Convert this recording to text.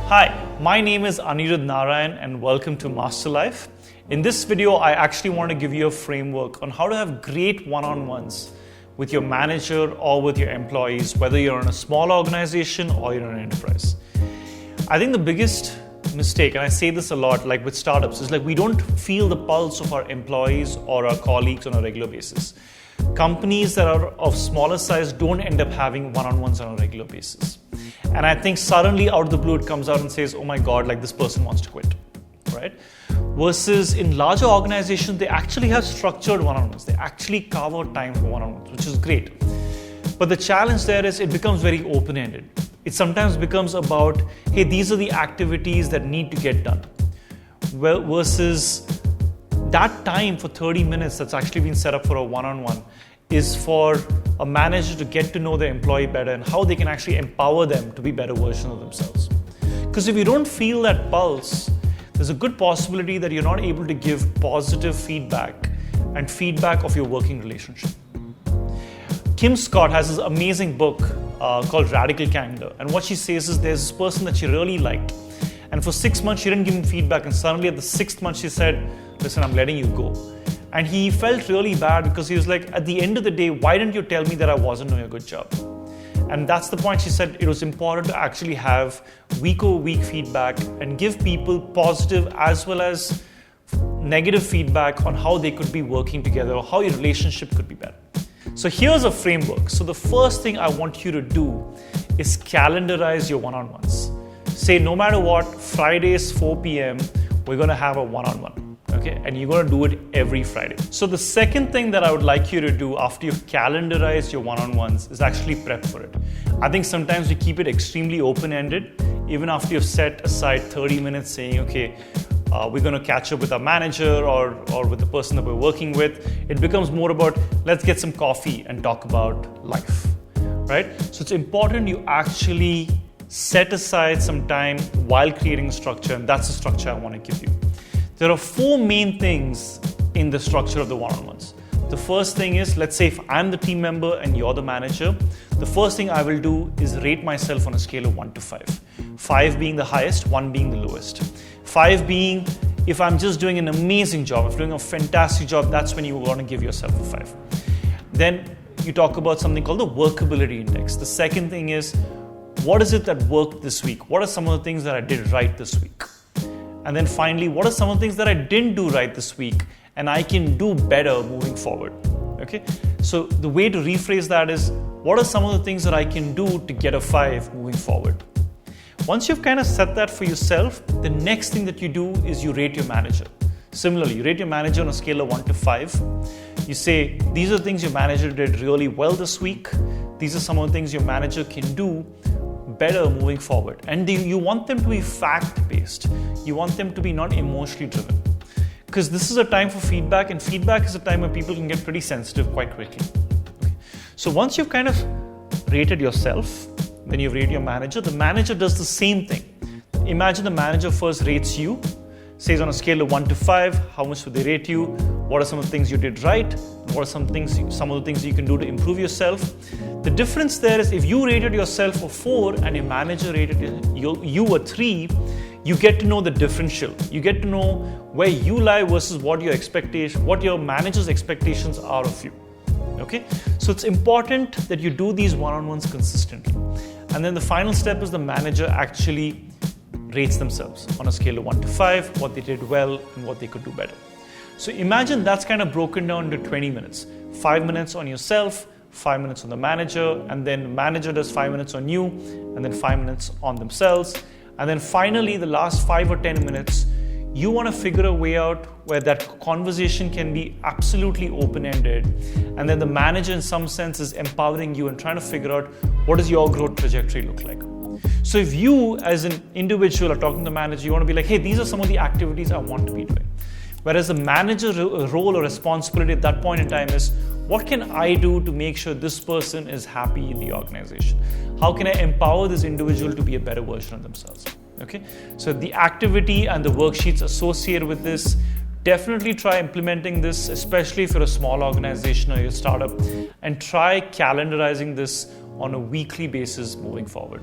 Hi, my name is Anirudh Narayan and welcome to Masterlife. In this video, I actually want to give you a framework on how to have great one-on-ones with your manager or with your employees, whether you're in a small organization or you're in an enterprise. I think the biggest mistake, and I say this a lot, like with startups, is like we don't feel the pulse of our employees or our colleagues on a regular basis. Companies that are of smaller size don't end up having one-on-ones on a regular basis. And I think suddenly out of the blue it comes out and says, oh my God, like this person wants to quit, right? Versus in larger organizations, they actually have structured one-on-ones. They actually carve out time for one-on-ones, which is great. But the challenge there is it becomes very open-ended. It sometimes becomes about, hey, these are the activities that need to get done. Well, versus that time for 30 minutes that's actually been set up for a one-on-one is for a manager to get to know their employee better and how they can actually empower them to be better versions of themselves. Because if you don't feel that pulse, there's a good possibility that you're not able to give positive feedback and feedback of your working relationship. Kim Scott has this amazing book called Radical Candor. And what she says is there's this person that she really liked. And for 6 months, she didn't give him feedback. And suddenly at the 6th month, she said, listen, I'm letting you go. And he felt really bad because he was like, at the end of the day, why didn't you tell me that I wasn't doing a good job? And that's the point. She said it was important to actually have week-over-week feedback and give people positive as well as negative feedback on how they could be working together or how your relationship could be better. So here's a framework. So the first thing I want you to do is calendarize your one-on-ones. Say no matter what, Fridays 4 p.m., we're going to have a one-on-one. Okay, and you're going to do it every Friday. So the second thing that I would like you to do after you've calendarized your one-on-ones is actually prep for it. I think sometimes we keep it extremely open-ended, even after you've set aside 30 minutes saying, okay, we're going to catch up with our manager or with the person that we're working with. It becomes more about, let's get some coffee and talk about life, right? So it's important you actually set aside some time while creating a structure, and that's the structure I want to give you. There are 4 main things in the structure of the one-on-ones. The first thing is, let's say if I'm the team member and you're the manager, the first thing I will do is rate myself on a scale of 1 to 5. 5 being the highest, 1 being the lowest. 5 being, if I'm just doing an amazing job, if I'm doing a fantastic job, that's when you want to give yourself a 5. Then you talk about something called the workability index. The second thing is, what is it that worked this week? What are some of the things that I did right this week? And then finally, what are some of the things that I didn't do right this week and I can do better moving forward? Okay. So the way to rephrase that is, what are some of the things that I can do to get a 5 moving forward? Once you've kind of set that for yourself, the next thing that you do is you rate your manager. Similarly, you rate your manager on a scale of 1 to 5. You say, these are the things your manager did really well this week. These are some of the things your manager can do better moving forward. And you want them to be fact-based. You want them to be not emotionally driven. Because this is a time for feedback, and feedback is a time where people can get pretty sensitive quite quickly. Okay. So once you've kind of rated yourself, then you've rated your manager, the manager does the same thing. Imagine the manager first rates you, says on a scale of 1 to 5, how much would they rate you? What are some of the things you did right? What are some of the things you can do to improve yourself? The difference there is if you rated yourself a 4 and your manager rated you a 3, you get to know the differential. You get to know where you lie versus what your manager's expectations are of you. Okay? So it's important that you do these one-on-ones consistently. And then the final step is the manager actually rates themselves on a scale of 1 to 5, what they did well and what they could do better. So imagine that's kind of broken down into 20 minutes. 5 minutes on yourself, 5 minutes on the manager, and then the manager does 5 minutes on you, and then 5 minutes on themselves. And then finally, the last 5 or 10 minutes, you want to figure a way out where that conversation can be absolutely open-ended. And then the manager in some sense is empowering you and trying to figure out what does your growth trajectory look like. So if you as an individual are talking to the manager, you want to be like, hey, these are some of the activities I want to be doing. Whereas the manager's role or responsibility at that point in time is, what can I do to make sure this person is happy in the organization? How can I empower this individual to be a better version of themselves? Okay, so the activity and the worksheets associated with this, definitely try implementing this, especially if you're a small organization or you're a startup, and try calendarizing this on a weekly basis moving forward.